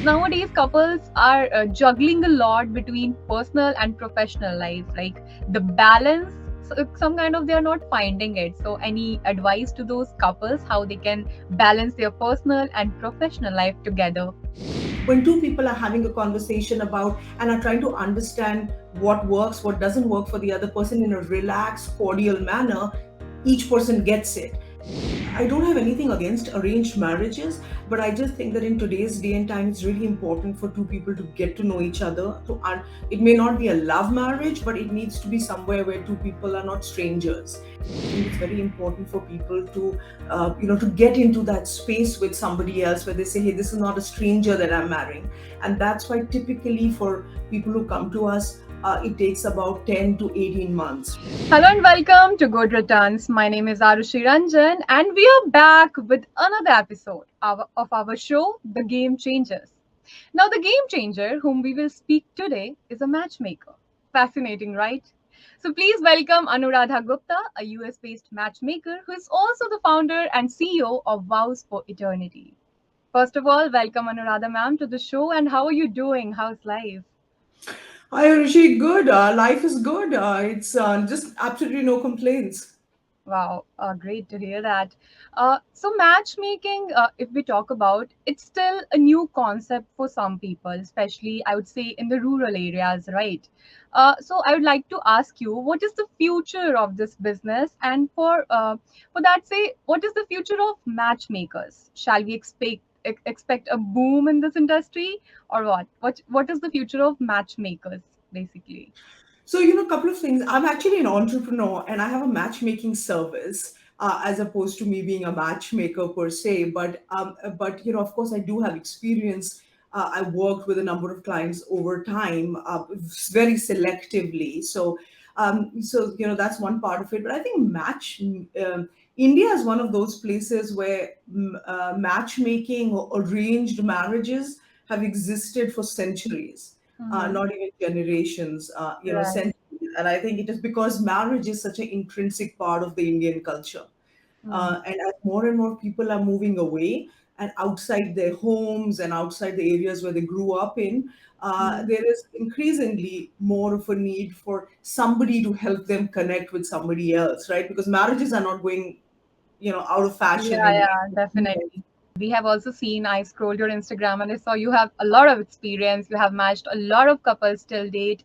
nowadays couples are juggling a lot between personal and professional life, like the balance. Some kind of they are not finding it. So, any advice to those couples how they can balance their personal and professional life together? When two people are having a conversation about and are trying to understand what works, what doesn't work for the other person in a relaxed, cordial manner, each person gets it. I don't have anything against arranged marriages, but I just think that in today's day and time, it's really important for two people to get to know each other. It may not be a love marriage, but it needs to be somewhere where two people are not strangers. I think it's very important for people to get into that space with somebody else where they say, "Hey, this is not a stranger that I'm marrying," and that's why typically for people who come to us, it takes about 10 to 18 months. Hello and welcome to Good Returns. My name is Aarushi Ranjan, and we are back with another episode of our show, The Game Changers. Now, the game changer whom we will speak today is a matchmaker. Fascinating, right? So, please welcome Anuradha Gupta, a US based matchmaker who is also the founder and CEO of Vows for Eternity. First of all, welcome Anuradha ma'am to the show, and how are you doing? How's life? Hi, Rishi. Good. Life is good. It's just absolutely no complaints. Wow, great to hear that. So, matchmaking, if we talk about, it's still a new concept for some people, especially I would say in the rural areas, right? So, I would like to ask you, what is the future of this business? And for that, say, what is the future of matchmakers? Shall we expect a boom in this industry, or what? What is the future of matchmakers, basically? So, a couple of things. I'm actually an entrepreneur and I have a matchmaking service as opposed to me being a matchmaker per se. But of course, I do have experience. I worked with a number of clients over time, very selectively. So that's one part of it. But I think India is one of those places where matchmaking or arranged marriages have existed for centuries, Mm-hmm. not even generations, Right. centuries. And I think it is because marriage is such an intrinsic part of the Indian culture. Mm-hmm. And as more and more people are moving away and outside their homes and outside the areas where they grew up in, there is increasingly more of a need for somebody to help them connect with somebody else, right? Because marriages are not going, out of fashion Yeah, in. yeah, definitely. We have also seen, I scrolled your Instagram and I saw you have a lot of experience. You have matched a lot of couples till date.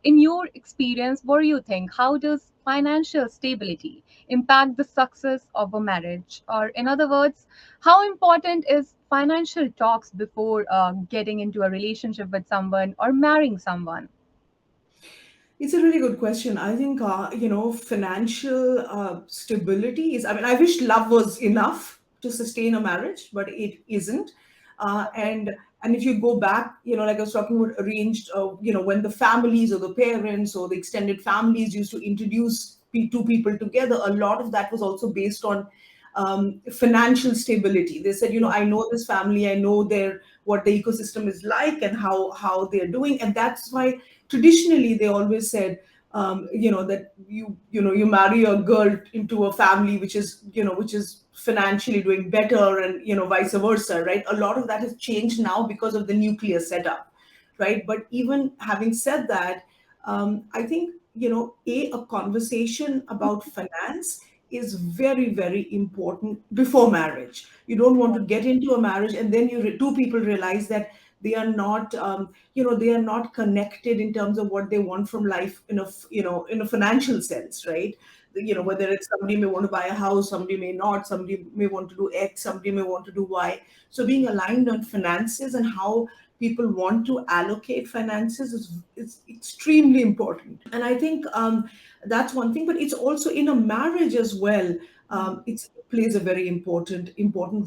In your experience, what do you think? How does financial stability impact the success of a marriage? Or, in other words, how important is financial talks before getting into a relationship with someone or marrying someone? It's a really good question. I think, financial stability is, I mean, I wish love was enough to sustain a marriage, but it isn't. And if you go back, like I was talking about arranged, when the families or the parents or the extended families used to introduce two people together, a lot of that was also based on financial stability. They said, Yeah. I know this family, I know what the ecosystem is like and how they're doing, and that's why traditionally they always said, that you marry a girl into a family which is financially doing better, and vice versa, right? A lot of that has changed now because of the nuclear setup, right? But even having said that, I think a conversation about finance is very, very important before marriage. You don't want to get into a marriage and then two people realize that they are not they are not connected in terms of what they want from life in a financial sense, right? Whether it's somebody may want to buy a house, somebody may not, somebody may want to do X, somebody may want to do Y. So being aligned on finances and how people want to allocate finances is extremely important. And I think that's one thing, but it's also in a marriage as well. It plays a very important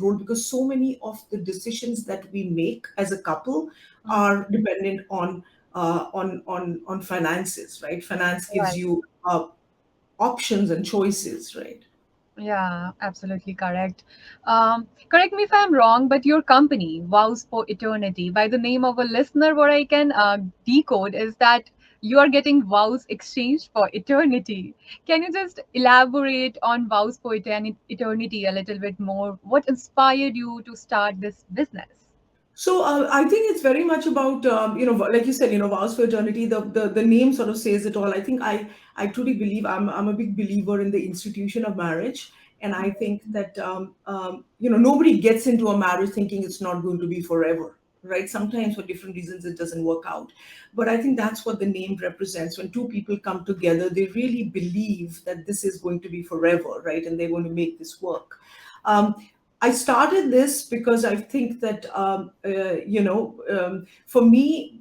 role, because so many of the decisions that we make as a couple are dependent on finances, right? Finance gives Right. you options and choices, right? Yeah, absolutely correct. Correct me if I'm wrong, but your company, Vows for Eternity, by the name of a listener, what I can decode is that you are getting vows exchanged for eternity. Can you just elaborate on Vows for Eternity a little bit more? What inspired you to start this business? So I think it's very much about like you said, vows for eternity. The name sort of says it all. I think I truly believe I'm a big believer in the institution of marriage, and I think that nobody gets into a marriage thinking it's not going to be forever, right? Sometimes for different reasons it doesn't work out, but I think that's what the name represents. When two people come together, they really believe that this is going to be forever, right? And they're going to make this work. Um, I started this because I think that for me,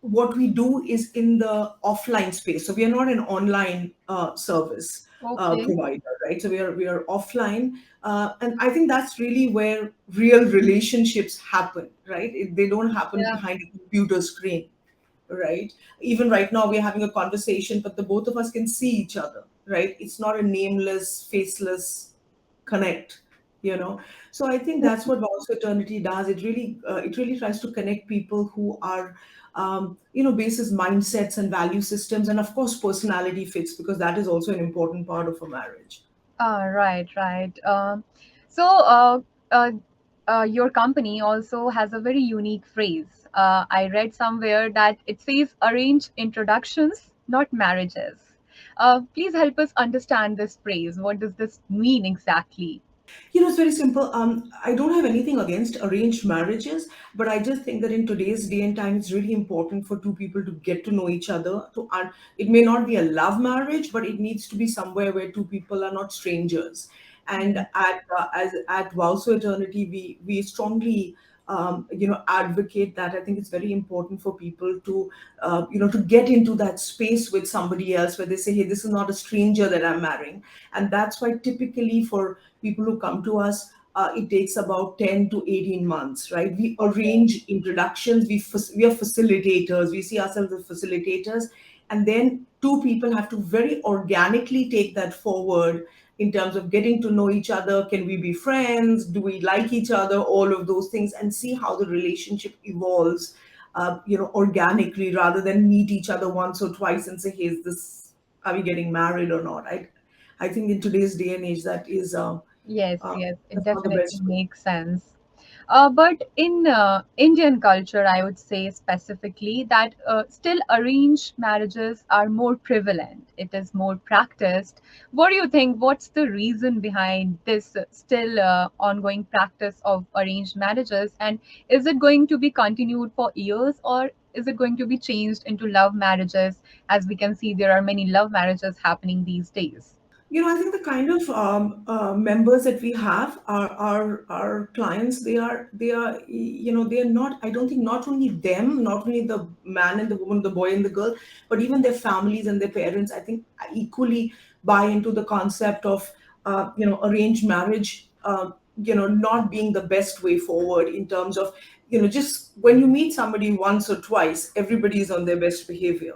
what we do is in the offline space. So we are not an online service Okay. provider, right? So we are offline, and I think that's really where real relationships happen, right? They don't happen Yeah. behind a computer screen, right? Even right now we're having a conversation, but the both of us can see each other, right? It's not a nameless, faceless connect, you know. So I think that's what vows fraternity does. It really tries to connect people who are basis mindsets and value systems, and of course personality fits, because that is also an important part of a marriage. Right, right. So, uh, your company also has a very unique phrase. I read somewhere that it says arrange introductions, not marriages. Please help us understand this phrase. What does this mean exactly? It's very simple. I don't have anything against arranged marriages, but I just think that in today's day and time, it's really important for two people to get to know each other. It may not be a love marriage, but it needs to be somewhere where two people are not strangers. And Yeah. at Vows for Eternity, we strongly advocate that. I think it's very important for people to get into that space with somebody else where they say, hey, this is not a stranger that I'm marrying. And that's why typically for people who come to us, it takes about 10 to 18 months, right? We Okay. arrange introductions, we are facilitators, we see ourselves as facilitators, and then two people have to very organically take that forward in terms of getting to know each other. Can we be friends? Do we like each other? All of those things, and see how the relationship evolves, organically, rather than meet each other once or twice and say, hey, is this, are we getting married or not? I think in today's day and age, Yes, uh, yes, it that's not the definitely best way. makes sense. But in Indian culture, I would say specifically that still arranged marriages are more prevalent. It is more practiced. What do you think? What's the reason behind this still ongoing practice of arranged marriages? And is it going to be continued for years, or is it going to be changed into love marriages? As we can see, there are many love marriages happening these days. I think the kind of members that we have, our clients, they are not. I don't think not only them, not only the man and the woman, the boy and the girl, but even their families and their parents. I think equally buy into the concept of arranged marriage. Not being the best way forward in terms of just when you meet somebody once or twice, everybody is on their best behavior,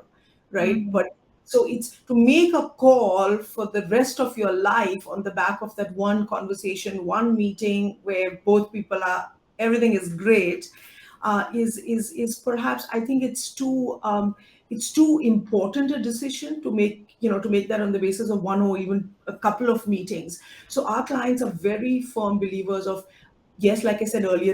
right? Mhm. But so it's to make a call for the rest of your life on the back of that one conversation, one meeting where both people are, everything is great, is perhaps, I think it's too important a decision to make that on the basis of one or even a couple of meetings. So our clients are very firm believers of, yes, like I said earlier,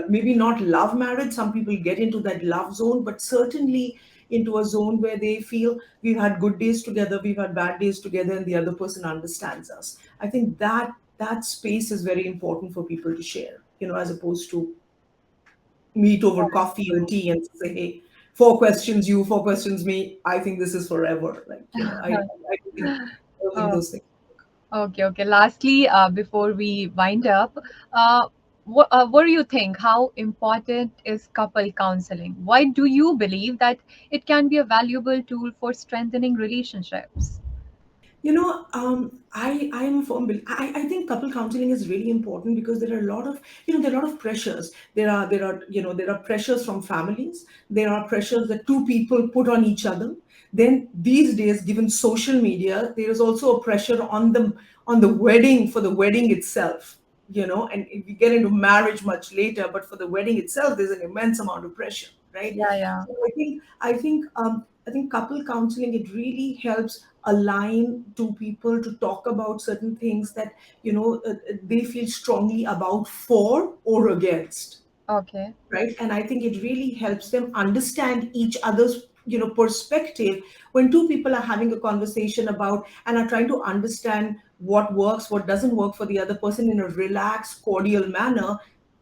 maybe not love marriage. Some people get into that love zone, but certainly into a zone where they feel we've had good days together, we've had bad days together, and the other person understands us. I think that space is very important for people to share, as opposed to meet over coffee or tea and say, hey, four questions you, four questions me. I think this is forever. Like, I don't think Oh, those things. okay, okay. Lastly, before we wind up, what do you think? How important is couple counseling? Why do you believe that it can be a valuable tool for strengthening relationships? I'm a firm believer. I think couple counseling is really important because there are a lot of, pressures. There are pressures from families. There are pressures that two people put on each other. Then these days, given social media, there is also a pressure on the wedding, for the wedding itself. And we get into marriage much later, but for the wedding itself, there's an immense amount of pressure, right? Yeah, yeah. So I think couple counseling, it really helps align two people to talk about certain things that they feel strongly about, for or against. Okay. right? And I think it really helps them understand each other's perspective when two people are having a conversation about and are trying to understand what works, what doesn't work for the other person in a relaxed, cordial manner.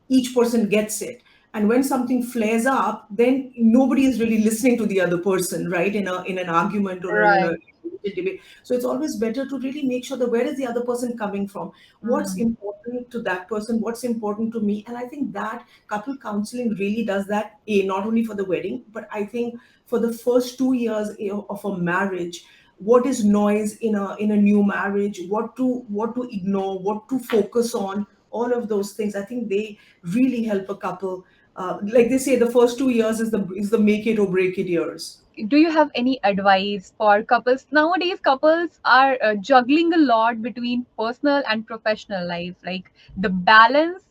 Each person gets it, and when something flares up, then nobody is really listening to the other person, right, in an argument or in a Right. debate. So it's always better to really make sure that where is the other person coming from, what's Mm. important to that person, what's important to me. And I think that couple counseling really does that, not only for the wedding, but I think for the first 2 years of a marriage. What is noise in a new marriage, what to ignore, what to focus on, all of those things, I think they really help a couple. Like they say, the first 2 years is the make it or break it years. Do you have any advice for couples nowadays? Couples are juggling a lot between personal and professional life, like the balance,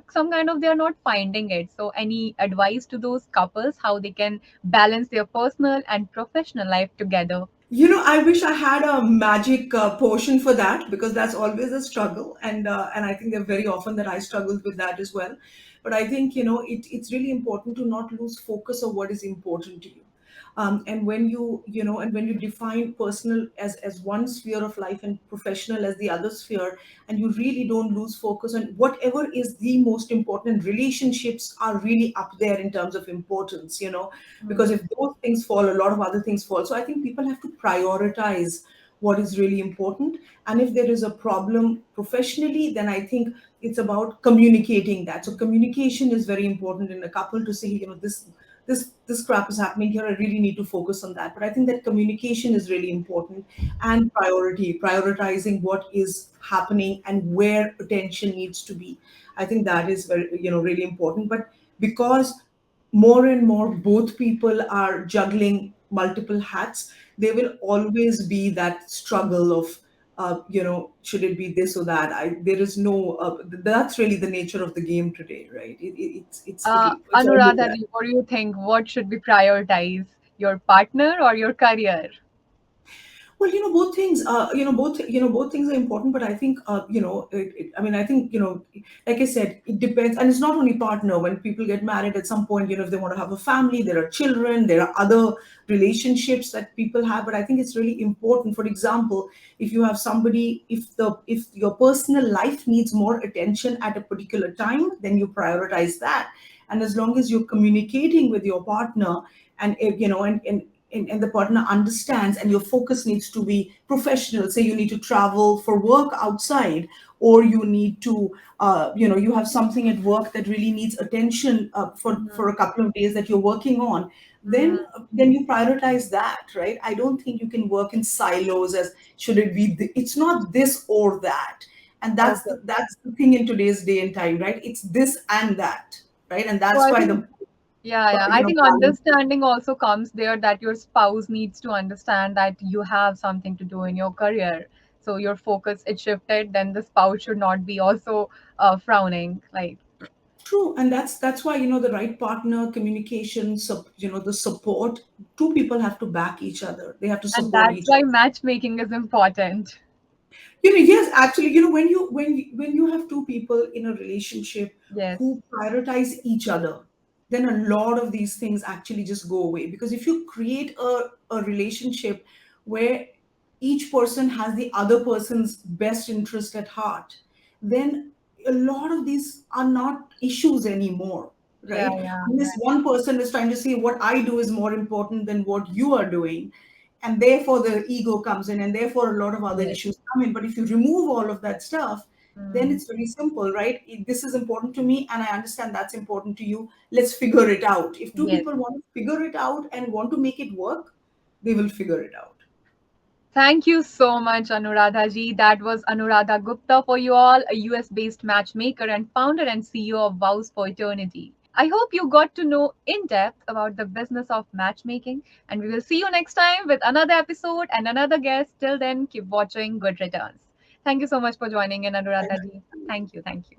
some kind of, they are not finding it. So any advice to those couples how they can balance their personal and professional life together? I wish I had a magic potion for that, because that's always a struggle, and I think that very often that I struggled with that as well. But I think it's really important to not lose focus of what is important to you. And when you define personal as one sphere of life and professional as the other sphere, and you really don't lose focus on whatever is the most important, relationships are really up there in terms of importance, because Mm. if those things fall, a lot of other things fall. So I think people have to prioritize what is really important. And if there is a problem professionally, then I think it's about communicating that. So communication is very important in a couple, to say, this crap is happening here, I really need to focus on that. But I think that communication is really important, and prioritizing what is happening and where attention needs to be. I think that is very, really important. But because more and more both people are juggling multiple hats, there will always be that struggle of, should it be this or that? There is no, that's really the nature of the game today, right? It's always Anuradha that. ji, what do you think, what should we prioritize, your partner or your career? Well, both things. Both things are important. But I think, I mean, I think, like I said, it depends, and it's not only partner. When people get married, at some point, if they want to have a family, there are children, there are other relationships that people have. But I think it's really important. For example, if you have somebody, if your personal life needs more attention at a particular time, then you prioritize that. And as long as you're communicating with your partner, and and the partner understands, and your focus needs to be professional. Say you need to travel for work outside, or you need to, you have something at work that really needs attention, for a couple of days that you're working on. Mm. Then you prioritize that, right? I don't think you can work in silos as, should it be it's not this or that. And Okay. that's the thing in today's day and time, right? It's this and that, right? And So that's I why think, the, yeah, yeah. I think balance. understanding also comes there, that your spouse needs to understand that you have something to do in your career. So your focus is shifted, then the spouse should not be also frowning. Like, True, and that's why, the right partner, communication, the support. Two people have to back each other. They have to and support that's each why other. matchmaking is important. Yes, actually, when you have two people in a relationship Yes. who prioritize each other, then a lot of these things actually just go away. Because if you create a relationship where each person has the other person's best interest at heart, then a lot of these are not issues anymore, Yeah, right? yeah. Unless one person is trying to say what I do is more important than what you are doing, and therefore the ego comes in, and therefore a lot of other Yes. issues come in. But if you remove all of that stuff, then Mm. it's very simple, right? This is important to me, and I understand that's important to you. Let's figure it out. If two Yes. people want to figure it out and want to make it work, they will figure it out. Thank you so much, Anuradha ji. That was Anuradha Gupta for you all, a US based matchmaker and founder and CEO of Vows for Eternity. I hope you got to know in depth about the business of matchmaking, and we will see you next time with another episode and another guest. Till then, keep watching Good Returns. Thank you so much for joining in, Anuradha ji. Thank you. Thank you.